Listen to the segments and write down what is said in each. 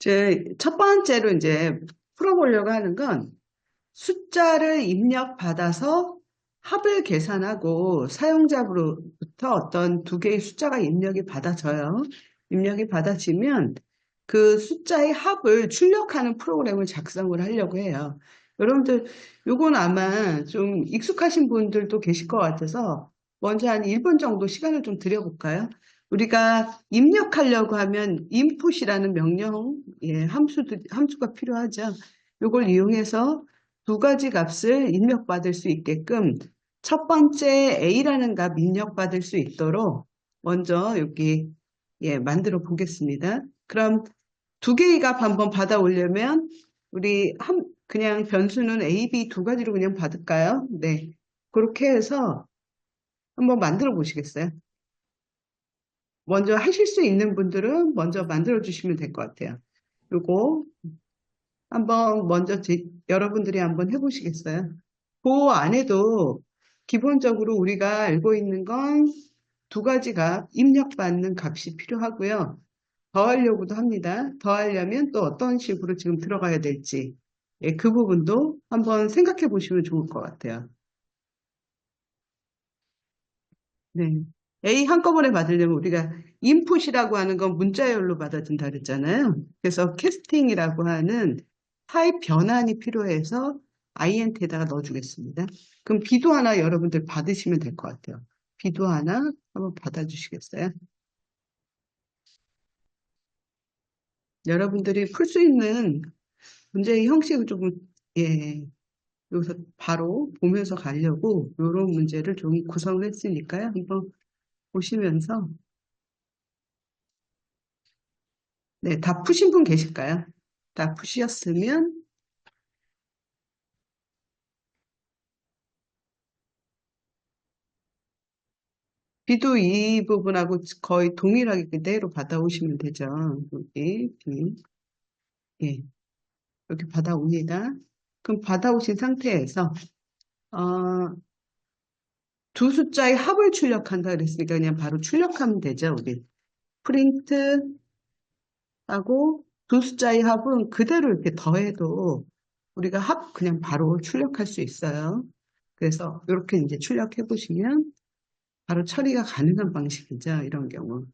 이제 첫 번째로 이제 풀어보려고 하는 건 숫자를 입력받아서 합을 계산하고 사용자로부터 어떤 두 개의 숫자가 입력이 받아져요. 입력이 받아지면 그 숫자의 합을 출력하는 프로그램을 작성을 하려고 해요. 여러분들, 요건 아마 좀 익숙하신 분들도 계실 것 같아서 먼저 한 1분 정도 시간을 좀 드려볼까요? 우리가 입력하려고 하면 input이라는 명령, 함수가 필요하죠. 요걸 이용해서 두 가지 값을 입력받을 수 있게끔 첫 번째 A라는 값 입력받을 수 있도록 먼저 여기 만들어 보겠습니다. 그럼 두 개의 값 한번 받아오려면 우리 그냥 변수는 A, B 두 가지로 그냥 받을까요? 네. 그렇게 해서 한번 만들어 보시겠어요? 먼저 하실 수 있는 분들은 먼저 만들어 주시면 될 것 같아요. 요거 한번 먼저 여러분들이 한번 해보시겠어요? 그 안에도 기본적으로 우리가 알고 있는 건 두 가지가 입력받는 값이 필요하고요. 더하려고도 합니다. 더하려면 또 어떤 식으로 지금 들어가야 될지 그 부분도 한번 생각해 보시면 좋을 것 같아요. 네. A 한꺼번에 받으려면 우리가 인풋이라고 하는 건 문자열로 받아준다 그랬잖아요. 그래서 캐스팅이라고 하는 타입 변환이 필요해서 INT에다가 넣어주겠습니다. 그럼 B도 하나 여러분들 받으시면 될 것 같아요. B도 하나 한번 받아주시겠어요? 여러분들이 풀 수 있는 문제의 형식을 조금, 예, 여기서 바로 보면서 가려고 이런 문제를 좀 구성을 했으니까요. 한번 보시면서 네, 다 푸신 분 계실까요? 다 푸셨으면 B도 이 부분하고 거의 동일하게 그대로 받아오시면 되죠. 여기 B, 예, 여기 받아옵니다. 그럼 받아오신 상태에서 어, 두 숫자의 합을 출력한다 그랬으니까 그냥 바로 출력하면 되죠. 우리 프린트하고 두 숫자의 합은 그대로 이렇게 더해도 우리가 합 그냥 바로 출력할 수 있어요. 그래서 이렇게 이제 출력해 보시면 바로 처리가 가능한 방식이죠. 이런 경우.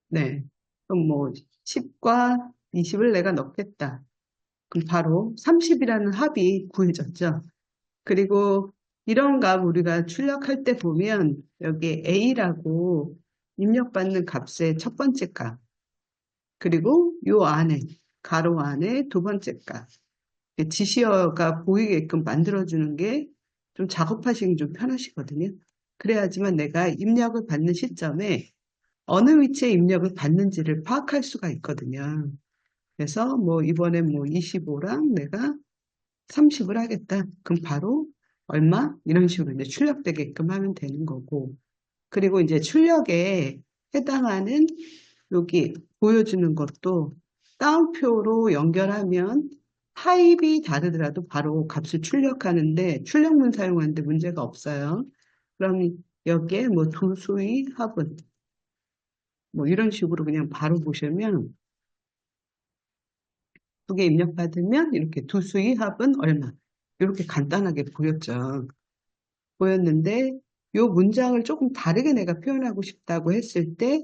네. 그럼 뭐 10과 20을 내가 넣겠다. 그럼 바로 30이라는 합이 구해졌죠. 그리고 이런 값 우리가 출력할 때 보면 여기 A라고 입력받는 값의 첫 번째 값, 그리고 요 안에 가로 안에 두 번째 값, 지시어가 보이게끔 만들어주는 게 좀 작업하시기 좀 편하시거든요. 그래야지만 내가 입력을 받는 시점에 어느 위치에 입력을 받는지를 파악할 수가 있거든요. 그래서 뭐 이번에 뭐 25랑 내가 30을 하겠다. 그럼 바로 얼마? 이런 식으로 이제 출력되게끔 하면 되는 거고. 그리고 이제 출력에 해당하는 여기 보여주는 것도 따옴표로 연결하면 타입이 다르더라도 바로 값을 출력하는데 출력문 사용하는데 문제가 없어요. 그럼 여기에 뭐 두 수의 합은 뭐 이런 식으로 그냥 바로 보시면 두 개 입력받으면 이렇게 두 수의 합은 얼마 이렇게 간단하게 보였죠. 보였는데 요 문장을 조금 다르게 내가 표현하고 싶다고 했을 때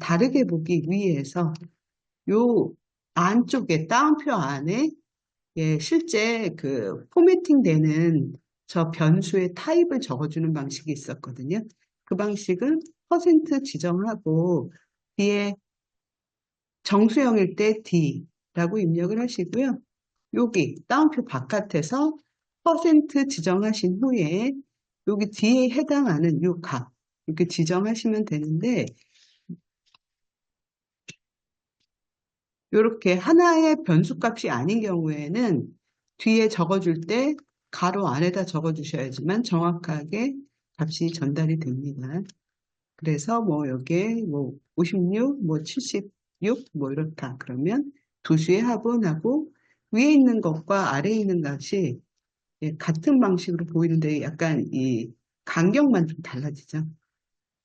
다르게 보기 위해서 요 안쪽에 따옴표 안에 실제 그 포매팅 되는 저 변수의 타입을 적어주는 방식이 있었거든요. 그 방식은 퍼센트 지정하고 뒤에 정수형일 때 D라고 입력을 하시고요. 여기 따옴표 바깥에서 퍼센트 지정하신 후에 여기 뒤에 해당하는 요 값 이렇게 지정하시면 되는데 이렇게 하나의 변수값이 아닌 경우에는 뒤에 적어줄 때 가로 안에다 적어주셔야지만 정확하게 값이 전달이 됩니다. 그래서 뭐 여기에 뭐 56, 뭐 76, 뭐 이렇다. 그러면 두 수의 합은하고 위에 있는 것과 아래에 있는 값이 예, 같은 방식으로 보이는데 약간 이 간격만 좀 달라지죠.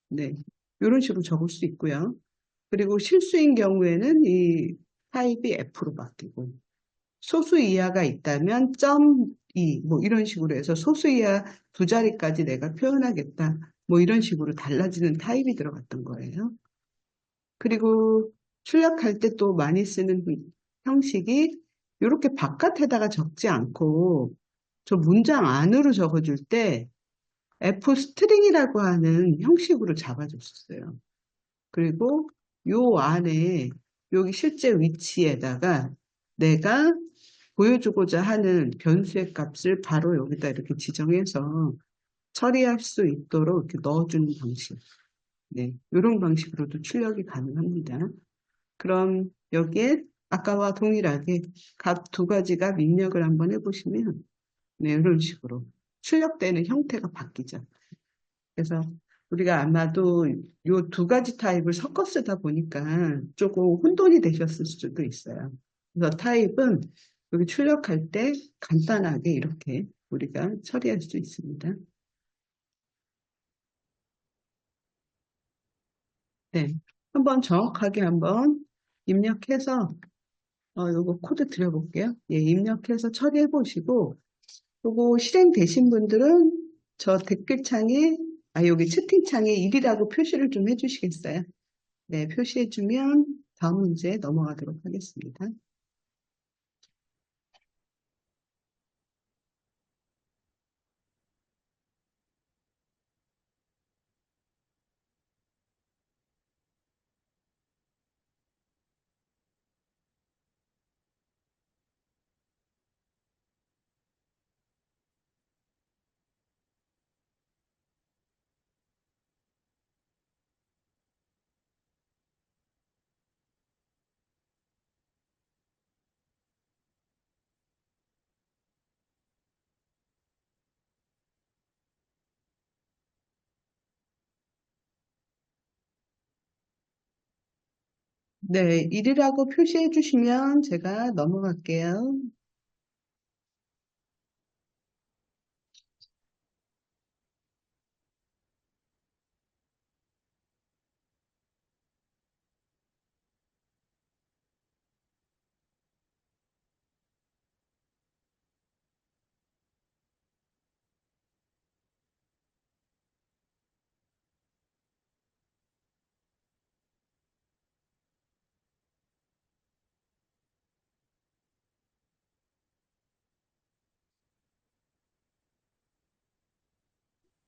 네. 이런 식으로 적을 수 있고요. 그리고 실수인 경우에는 이 타입이 F로 바뀌고, 소수 이하가 있다면 점 2, 뭐 이런 식으로 해서 소수 이하 두 자리까지 내가 표현하겠다. 뭐 이런 식으로 달라지는 타입이 들어갔던 거예요. 그리고 출력할 때 또 많이 쓰는 형식이 이렇게 바깥에다가 적지 않고 저 문장 안으로 적어줄 때 F 스트링이라고 하는 형식으로 잡아줬었어요. 그리고 요 안에 여기 실제 위치에다가 내가 보여주고자 하는 변수의 값을 바로 여기다 이렇게 지정해서 처리할 수 있도록 이렇게 넣어주는 방식. 네, 이런 방식으로도 출력이 가능합니다. 그럼 여기에 아까와 동일하게 값 두 가지가 입력을 한번 해보시면 네, 이런 식으로 출력되는 형태가 바뀌죠. 그래서 우리가 아마도 요 두 가지 타입을 섞어 쓰다 보니까 조금 혼돈이 되셨을 수도 있어요. 그래서 타입은 여기 출력할 때 간단하게 이렇게 우리가 처리할 수 있습니다. 네. 한번 정확하게 한번 입력해서 요거 코드 드려볼게요. 예, 입력해서 처리해 보시고 요거 실행되신 분들은 저 댓글창에 여기 채팅창에 1이라고 표시를 좀 해주시겠어요? 네, 표시해주면 다음 문제 넘어가도록 하겠습니다. 네, 1이라고 표시해주시면 제가 넘어갈게요.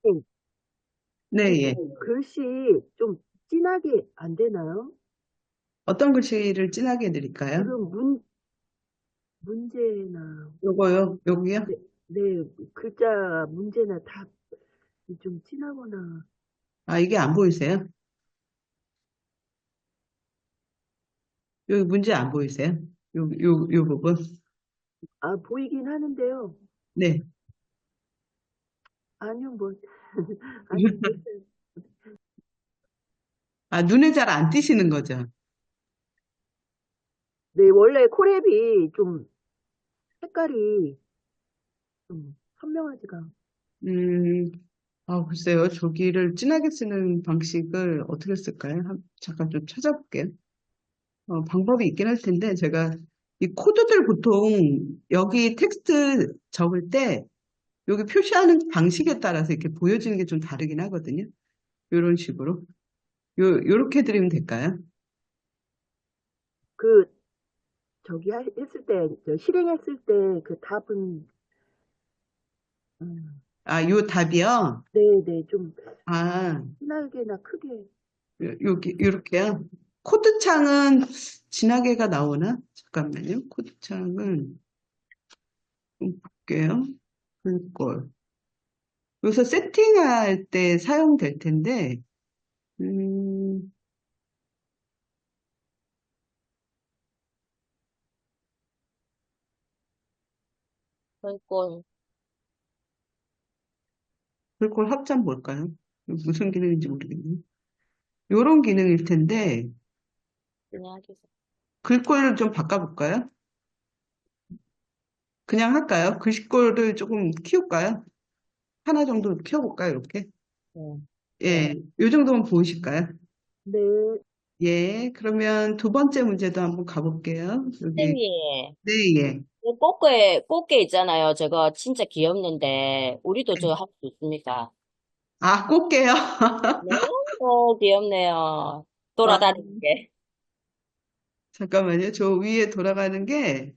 네, 네, 예. 글씨 좀 진하게 안 되나요? 어떤 글씨를 진하게 해드릴까요? 지금 문제나, 요거요, 여기요? 네, 네, 글자 문제나 다 좀 진하거나, 이게 안 보이세요? 여기 문제 안 보이세요? 요 부분? 보이긴 하는데요. 네. 아니요, 뭐, 아니, 됐어요. 눈에 잘 안 띄시는 거죠? 네, 원래 코랩이 좀 색깔이 좀 선명하지가. 음, 글쎄요. 조기를 진하게 쓰는 방식을 어떻게 쓸까요? 잠깐 좀 찾아볼게요. 방법이 있긴 할 텐데, 제가 이 코드들 보통 여기 텍스트 적을 때 여기 표시하는 방식에 따라서 이렇게 보여지는 게 좀 다르긴 하거든요. 이런 식으로. 요렇게 드리면 될까요? 그, 했을 때, 실행했을 때 그 답은, 음, 요 답이요? 네, 네, 좀 아, 진하게나 크게. 요렇게요? 코드창은 진하게가 나오나? 잠깐만요. 코드창은 좀 볼게요. 글꼴. 여기서 세팅할 때 사용될 텐데, 음, 글꼴 글꼴 합참 뭘까요? 무슨 기능인지 모르겠네요. 요런 기능일 텐데, 이야기서 글꼴을 좀 바꿔볼까요? 그냥 할까요? 글씨꼴을 조금 키울까요? 하나 정도 키워볼까요? 이렇게. 네. 네. 예, 요 정도면 보이실까요? 네. 예, 그러면 두 번째 문제도 한번 가볼게요. 여기, 선생님, 네, 예. 그 꽃게 있잖아요. 저거 진짜 귀엽는데, 우리도 저거 할 수 있습니까? 아, 꽃게요? 너무 귀엽네요. 아, 돌아다니는 게. 잠깐만요. 저 위에 돌아가는 게,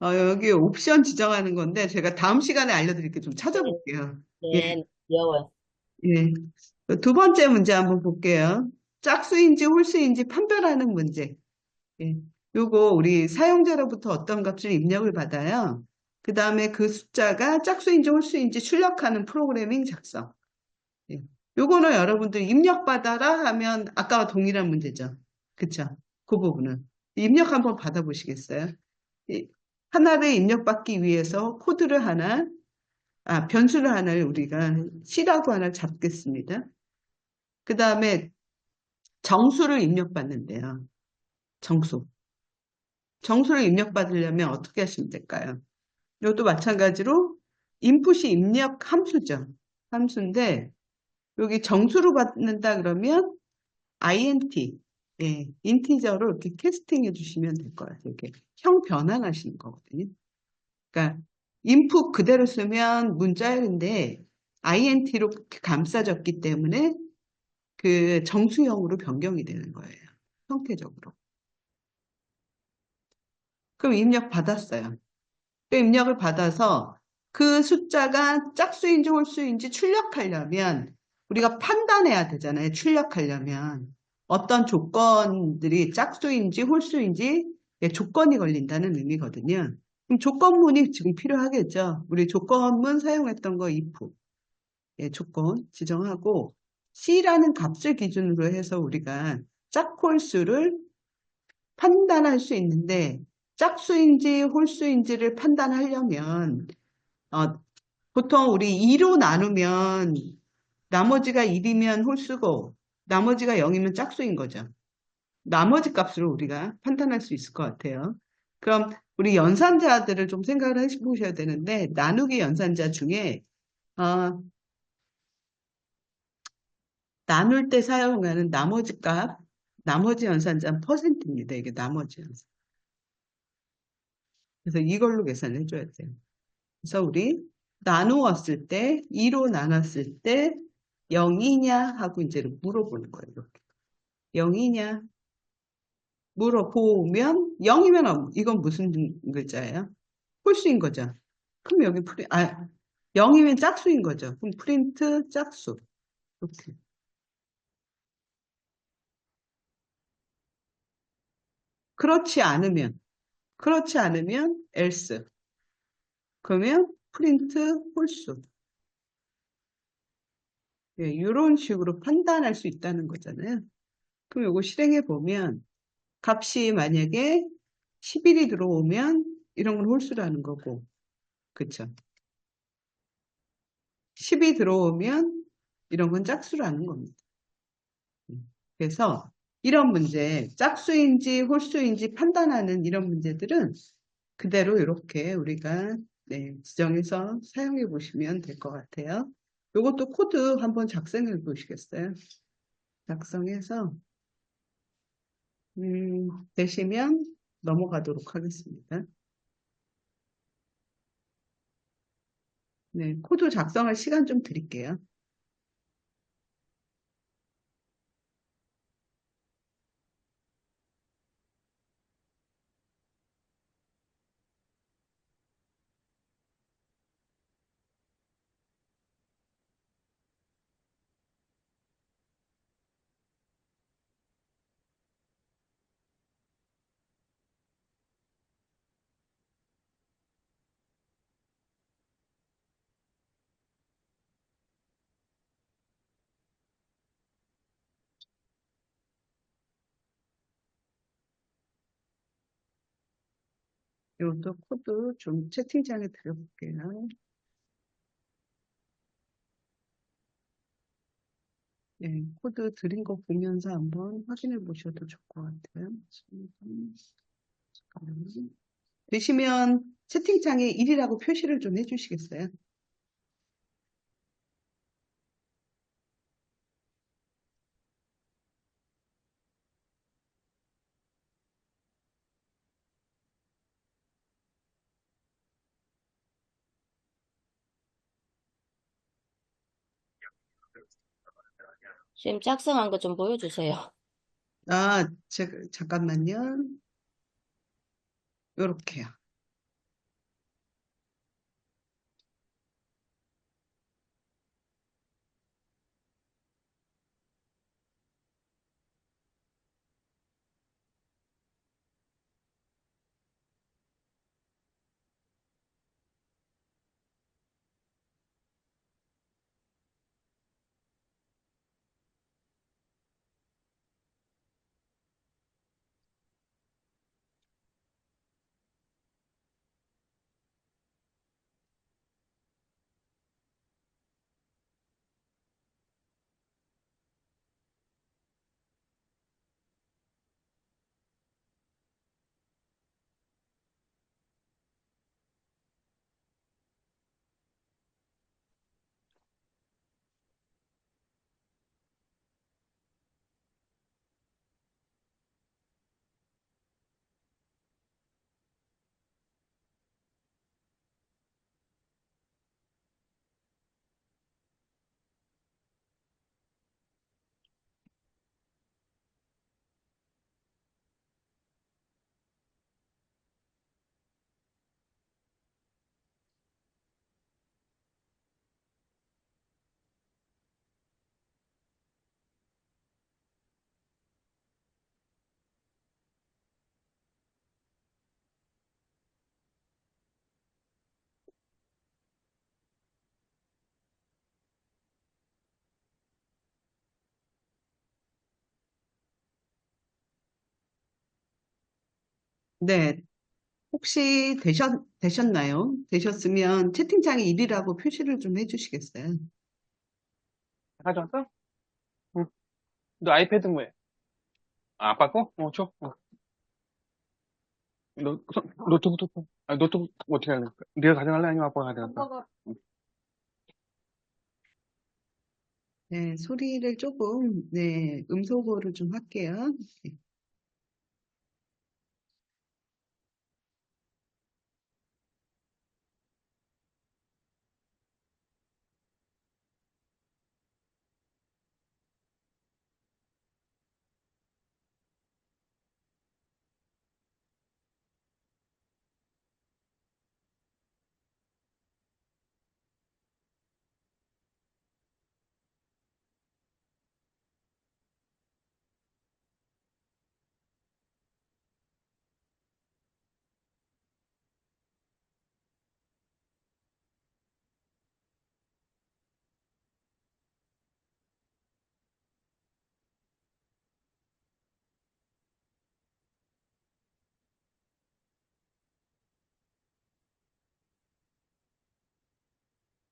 여기 옵션 지정하는 건데, 제가 다음 시간에 알려드릴게요. 좀 네, 찾아볼게요. 예, 네, 귀여워요. 예. 두 번째 문제 한번 볼게요. 짝수인지 홀수인지 판별하는 문제. 예. 요거 우리 사용자로부터 어떤 값을 입력을 받아요. 그 다음에 그 숫자가 짝수인지 홀수인지 출력하는 프로그래밍 작성. 예. 요거는 여러분들 입력받아라 하면 아까와 동일한 문제죠. 그쵸? 그 부분은. 입력 한번 받아보시겠어요? 이- 하나를 입력받기 위해서 코드를 하나, 변수를 하나를 우리가 C라고 하나 잡겠습니다. 그 다음에 정수를 입력받는데요. 정수. 정수를 입력받으려면 어떻게 하시면 될까요? 이것도 마찬가지로 인풋이 입력 함수죠. 함수인데 여기 정수로 받는다 그러면 int, 예, 인티저로 이렇게 캐스팅해 주시면 될 것 같아요. 이렇게 형 변환하시는 거거든요. 그러니까 인풋 그대로 쓰면 문자열인데 int로 감싸졌기 때문에 그 정수형으로 변경이 되는 거예요. 형태적으로. 그럼 입력 받았어요. 그 입력을 받아서 그 숫자가 짝수인지 홀수인지 출력하려면 우리가 판단해야 되잖아요. 출력하려면 어떤 조건들이 짝수인지 홀수인지 조건이 걸린다는 의미거든요. 그럼 조건문이 지금 필요하겠죠. 우리 조건문 사용했던 거 if 조건 지정하고 C라는 값을 기준으로 해서 우리가 짝홀수를 판단할 수 있는데 짝수인지 홀수인지를 판단하려면 어, 보통 우리 2로 나누면 나머지가 1이면 홀수고 나머지가 0이면 짝수인 거죠. 나머지 값으로 우리가 판단할 수 있을 것 같아요. 그럼 우리 연산자들을 좀 생각을 해보셔야 되는데 나누기 연산자 중에 어, 나눌 때 사용하는 나머지 값, 나머지 연산자는 퍼센트입니다. 이게 나머지 연산. 그래서 이걸로 계산을 해줘야 돼요. 그래서 우리 나누었을 때, 2로 나눴을 때 0이냐 하고 이제 물어보는 거예요. 이렇게. 0이냐 물어보면 0이면 이건 무슨 글자예요? 홀수인 거죠. 그럼 여기 0이면 짝수인 거죠. 그럼 프린트 짝수. 이렇게. 그렇지 않으면, 그렇지 않으면 else. 그러면 프린트 홀수. 예, 이런 식으로 판단할 수 있다는 거잖아요. 그럼 이거 실행해 보면 값이 만약에 11이 들어오면 이런 건 홀수라는 거고, 그쵸? 10이 들어오면 이런 건 짝수라는 겁니다. 그래서 이런 문제, 짝수인지 홀수인지 판단하는 이런 문제들은 그대로 이렇게 우리가 지정해서 사용해 보시면 될 것 같아요. 이것도 코드 한번 작성해 보시겠어요? 작성해서 되시면 넘어가도록 하겠습니다. 네, 코드 작성할 시간 좀 드릴게요. 이것도 코드 좀 채팅창에 드려볼게요. 네, 코드 드린 거 보면서 한번 확인해 보셔도 좋을 것 같아요. 잠깐만요. 되시면 채팅창에 1이라고 표시를 좀 해주시겠어요? 지금 작성한 거 좀 보여주세요. 아, 잠깐만요. 요렇게요. 네, 혹시 되셨나요? 되셨으면 채팅창에 1이라고 표시를 좀 해주시겠어요? 가져왔어? 응. 너 아이패드 뭐해? 아, 아빠 거? 줘. 노트북. 아, 노트북 어떻게 할래? 네가 가져갈래? 아니면 아빠가 가져갈까? 응. 네, 소리를 조금, 네, 음소거를 좀 할게요.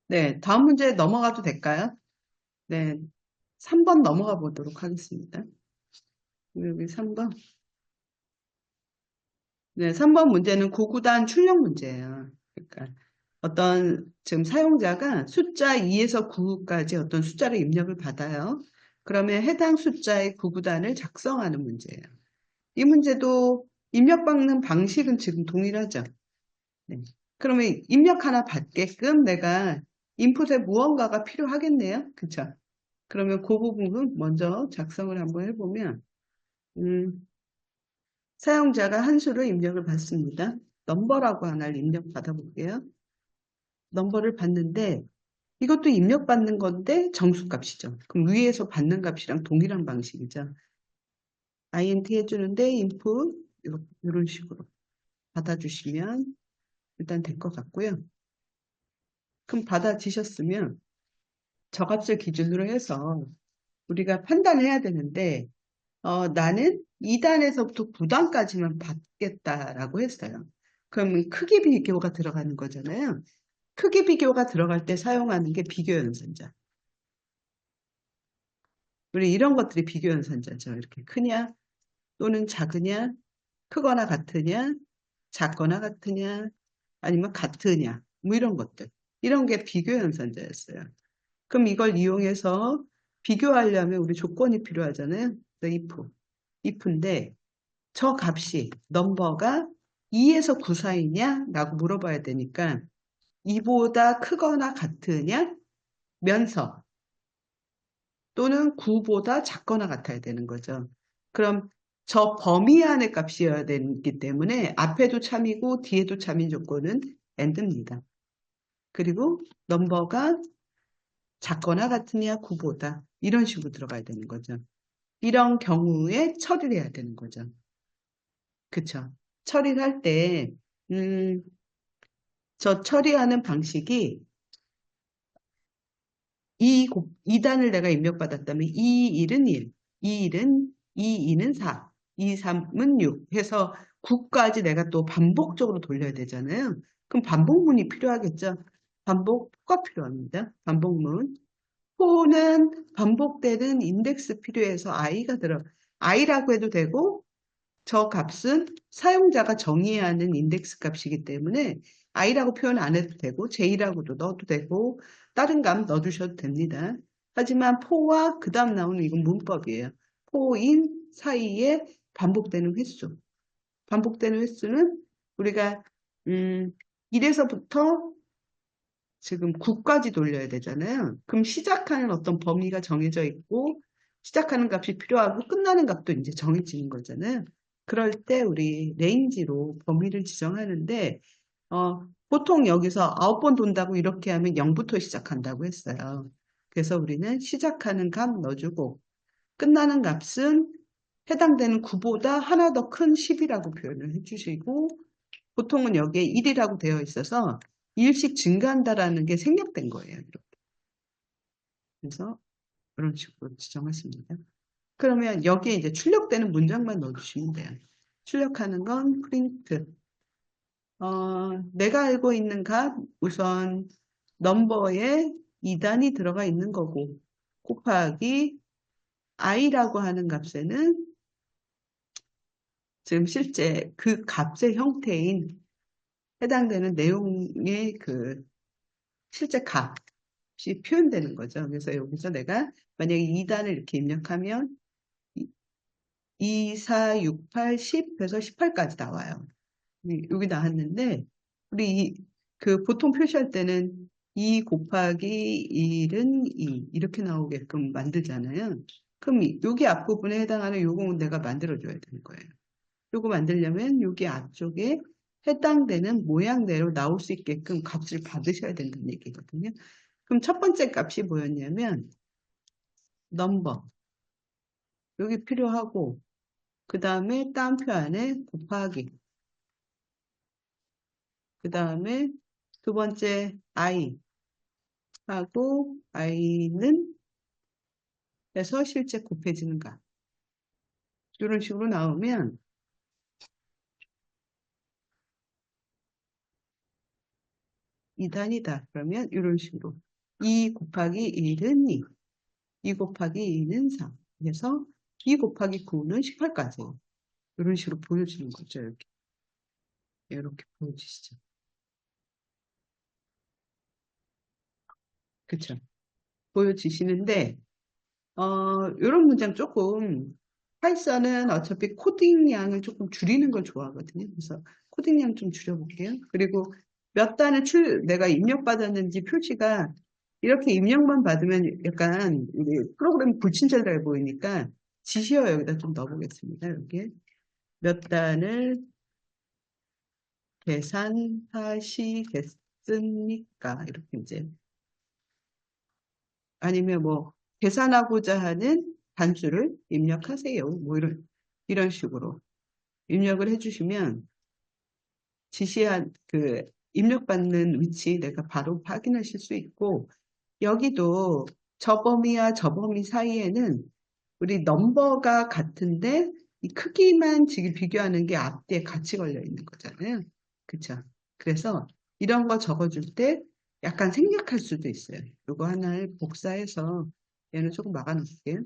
네, 다음 문제 넘어가도 될까요? 네, 3번 넘어가 보도록 하겠습니다. 여기 3번. 네, 3번 문제는 고구단 출력 문제예요. 그러니까 지금 사용자가 숫자 2에서 9까지 어떤 숫자를 입력을 받아요. 그러면 해당 숫자의 구구단을 작성하는 문제예요. 이 문제도 입력받는 방식은 지금 동일하죠. 네. 그러면 입력 하나 받게끔 내가 인풋에 무언가가 필요하겠네요. 그쵸? 그러면 그 부분 먼저 작성을 한번 해보면, 사용자가 한 수를 입력을 받습니다. 넘버라고 하나를 입력 받아볼게요. 넘버를 받는데 이것도 입력받는 건데 정수값이죠. 그럼 위에서 받는 값이랑 동일한 방식이죠. int 해주는데 input 이런 식으로 받아주시면 일단 될 것 같고요. 그럼 받아지셨으면 저값을 기준으로 해서 우리가 판단을 해야 되는데 나는 2단에서부터 9단까지만 받겠다라고 했어요. 그러면 크기 비교가 들어가는 거잖아요. 크기 비교가 들어갈 때 사용하는 게 비교 연산자. 우리 이런 것들이 비교 연산자죠. 이렇게 크냐 또는 작으냐, 크거나 같으냐, 작거나 같으냐, 아니면 같으냐, 뭐 이런 것들. 이런 게 비교 연산자였어요. 그럼 이걸 이용해서 비교하려면 우리 조건이 필요하잖아요. if인데 저 값이 넘버가 2에서 9 사이냐? 라고 물어봐야 되니까 2보다 크거나 같으냐? 면서 또는 9보다 작거나 같아야 되는 거죠. 그럼 저 범위 안의 값이어야 되기 때문에 앞에도 참이고 뒤에도 참인 조건은 and입니다. 그리고 넘버가 작거나 같으냐 9보다 이런 식으로 들어가야 되는 거죠. 이런 경우에 처리를 해야 되는 거죠. 그쵸? 처리를 할 때, 저 처리하는 방식이 2단을 내가 입력받았다면 2, 1은 1, 2, 1은 4, 2, 3은 6 해서 9까지 내가 또 반복적으로 돌려야 되잖아요. 그럼 반복문이 필요하겠죠? 반복가 필요합니다. 반복문. 포는 반복되는 인덱스 필요해서 i라고 해도 되고 저 값은 사용자가 정의해야 하는 인덱스 값이기 때문에 i라고 표현 안 해도 되고 j라고도 넣어도 되고 다른 값 넣어주셔도 됩니다. 하지만 포와 그 다음 나오는 이건 문법이에요. 포인 사이에 반복되는 횟수. 반복되는 횟수는 우리가 1에서부터 지금 9까지 돌려야 되잖아요. 그럼 시작하는 어떤 범위가 정해져 있고 시작하는 값이 필요하고 끝나는 값도 이제 정해지는 거잖아요. 그럴 때 우리 레인지로 범위를 지정하는데 보통 여기서 9번 돈다고 이렇게 하면 0부터 시작한다고 했어요. 그래서 우리는 시작하는 값 넣어주고 끝나는 값은 해당되는 9보다 하나 더 큰 10이라고 표현을 해주시고 보통은 여기에 1이라고 되어 있어서 1씩 증가한다라는 게 생략된 거예요. 이렇게. 그래서 이런 식으로 지정하십니다. 그러면 여기에 이제 출력되는 문장만 넣어주시면 돼요. 출력하는 건 프린트. 내가 알고 있는 값 우선 넘버에 2단이 들어가 있는 거고 곱하기 i라고 하는 값에는 지금 실제 그 값의 형태인 해당되는 내용의 그 실제 값이 표현되는 거죠. 그래서 여기서 내가 만약에 2단을 이렇게 입력하면 2, 4, 6, 8, 10 해서 18까지 나와요. 여기 나왔는데 우리 그 보통 표시할 때는 2 곱하기 1은 2 이렇게 나오게끔 만들잖아요. 그럼 여기 앞부분에 해당하는 요거는 내가 만들어줘야 되는 거예요. 요거 만들려면 여기 앞쪽에 해당되는 모양대로 나올 수 있게끔 값을 받으셔야 된다는 얘기거든요. 그럼 첫 번째 값이 뭐였냐면 넘버 여기 필요하고 그 다음에 따옴표 안에 곱하기 그 다음에 두 번째 i 하고 i는 해서 실제 곱해지는 값 이런 식으로 나오면 2단이다. 그러면 이런 식으로 2 곱하기 1은 2, 2 곱하기 2는 4 그래서 2 곱하기 9는 18까지 이런 식으로 보여주는 거죠. 이렇게 보여주시죠. 그쵸? 보여주시는데 이런 문장 조금 파이썬은 어차피 코딩 양을 조금 줄이는 걸 좋아하거든요. 그래서 코딩 양 좀 줄여볼게요. 그리고 몇 단을 내가 입력받았는지 표시가 이렇게 입력만 받으면 약간 우리 프로그램 불친절해 보이니까 지시어 여기다 좀 넣어보겠습니다. 여기 몇 단을 계산하시겠습니까? 이렇게 이제 아니면 뭐 계산하고자 하는 단수를 입력하세요. 뭐 이런 식으로 입력을 해주시면 지시한 그 입력받는 위치 내가 바로 확인하실 수 있고 여기도 저 범위와 저 범위 사이에는 우리 넘버가 같은데 이 크기만 지금 비교하는 게 앞뒤에 같이 걸려 있는 거잖아요. 그쵸? 그래서 이런 거 적어줄 때 약간 생략할 수도 있어요. 이거 하나를 복사해서 얘는 조금 막아놓을게요.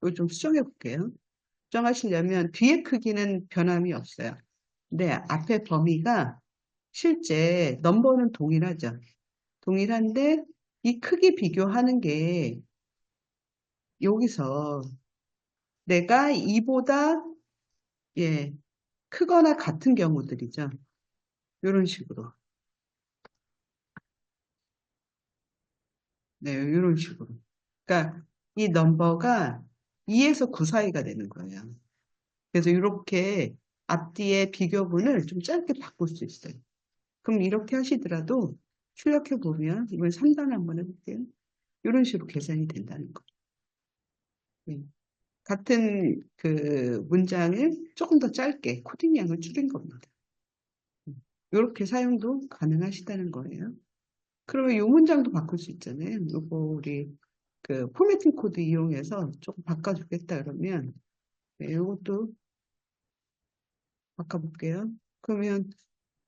이거 좀 수정해 볼게요. 수정하시려면 뒤에 크기는 변함이 없어요. 근데 앞에 범위가 실제 넘버는 동일하죠. 동일한데 이 크기 비교하는 게 여기서 내가 이보다 예, 크거나 같은 경우들이죠. 이런 식으로. 네, 이런 식으로. 그러니까 이 넘버가 2에서 9 사이가 되는 거예요. 그래서 이렇게 앞뒤의 비교분을 좀 짧게 바꿀 수 있어요. 그럼 이렇게 하시더라도 출력해 보면 이번 3단 한번 해볼게요. 이런 식으로 계산이 된다는 거. 네. 같은 그 문장을 조금 더 짧게 코딩 양을 줄인 겁니다. 이렇게 사용도 가능하시다는 거예요. 그러면 이 문장도 바꿀 수 있잖아요. 요거 우리 그 포매팅 코드 이용해서 조금 바꿔주겠다 그러면 네, 이것도 바꿔볼게요. 그러면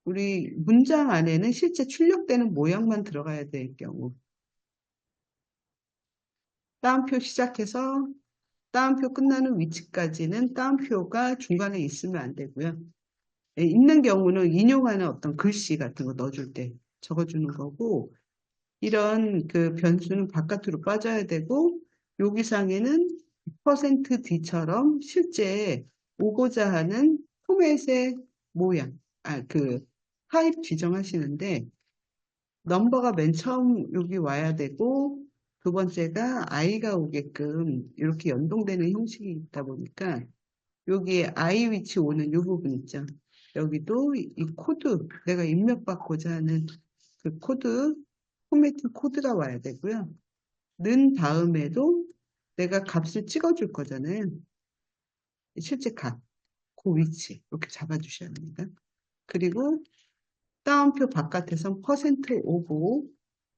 우리 문장 안에는 실제 출력되는 모양만 들어가야 될 경우 따옴표 시작해서 따옴표 끝나는 위치까지는 따옴표가 중간에 있으면 안 되고요. 예, 있는 경우는 인용하는 어떤 글씨 같은 거 넣어줄 때 적어주는 거고 이런 그 변수는 바깥으로 빠져야 되고 여기상에는 %D처럼 실제 오고자 하는 포맷의 모양, 그 타입 지정하시는데 넘버가 맨 처음 여기 와야 되고 두 번째가 i가 오게끔 이렇게 연동되는 형식이 있다 보니까 여기에 i 위치 오는 이 부분 있죠. 여기도 이 코드, 내가 입력받고자 하는 그 코드, 포매팅 코드가 와야 되고요. 는 다음에도 내가 값을 찍어줄 거잖아요. 실제 값, 그 위치 이렇게 잡아주셔야 합니다. 그리고 따옴표 바깥에선 퍼센트 오고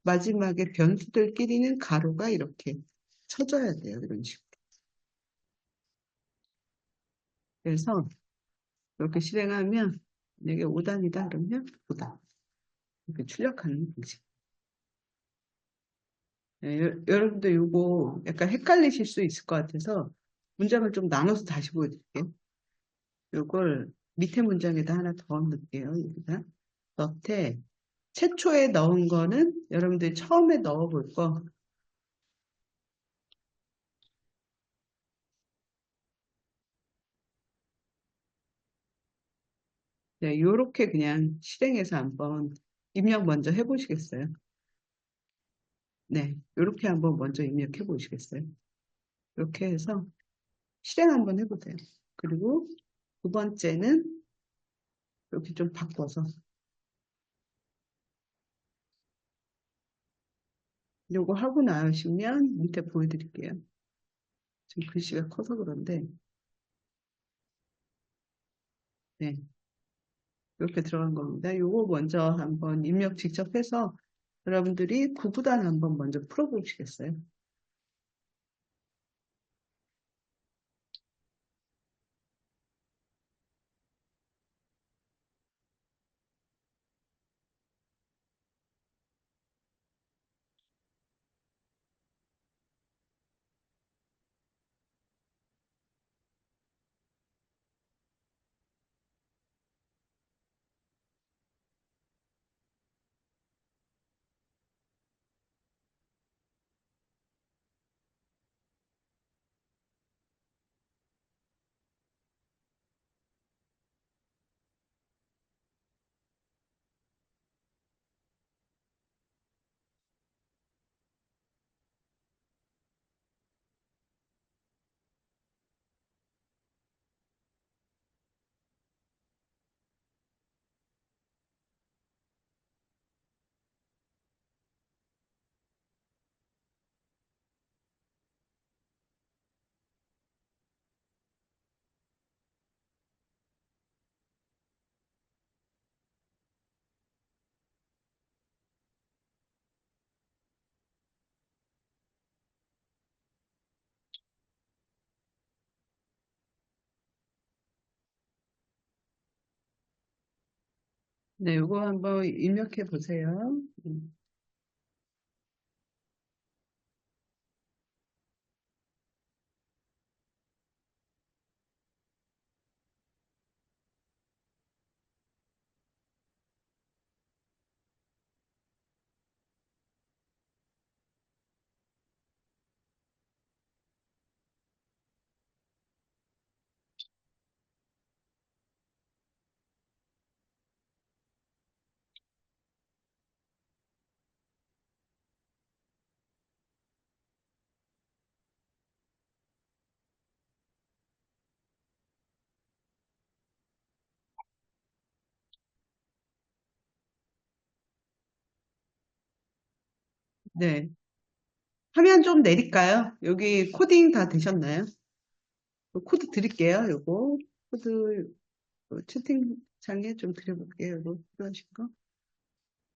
마지막에 변수들끼리는 가로가 이렇게 쳐져야 돼요. 이런 식으로. 그래서 이렇게 실행하면 이게 5단이다 그러면 5단 이렇게 출력하는 방식. 네, 여러분들 이거 약간 헷갈리실 수 있을 것 같아서 문장을 좀 나눠서 다시 보여드릴게요. 이걸 밑에 문장에다 하나 더 넣을게요. 여기다 넣되 최초에 넣은 거는 여러분들이 처음에 넣어볼 거 네, 요렇게 그냥 실행해서 한번 입력 먼저 해보시겠어요? 네, 요렇게 한번 먼저 입력해 보시겠어요? 이렇게 해서 실행 한번 해보세요. 그리고 두 번째는 이렇게 좀 바꿔서 요거 하고 나시면 밑에 보여드릴게요. 지금 글씨가 커서 그런데 네, 이렇게 들어간 겁니다. 요거 먼저 한번 입력 직접 해서 여러분들이 구구단 한번 먼저 풀어보시겠어요? 네, 요거 한번 입력해 보세요. 네. 화면 좀 내릴까요? 여기 코딩 다 되셨나요? 코드 드릴게요. 요거 코드 채팅창에 좀 드려볼게요. 요거 필요하신 거.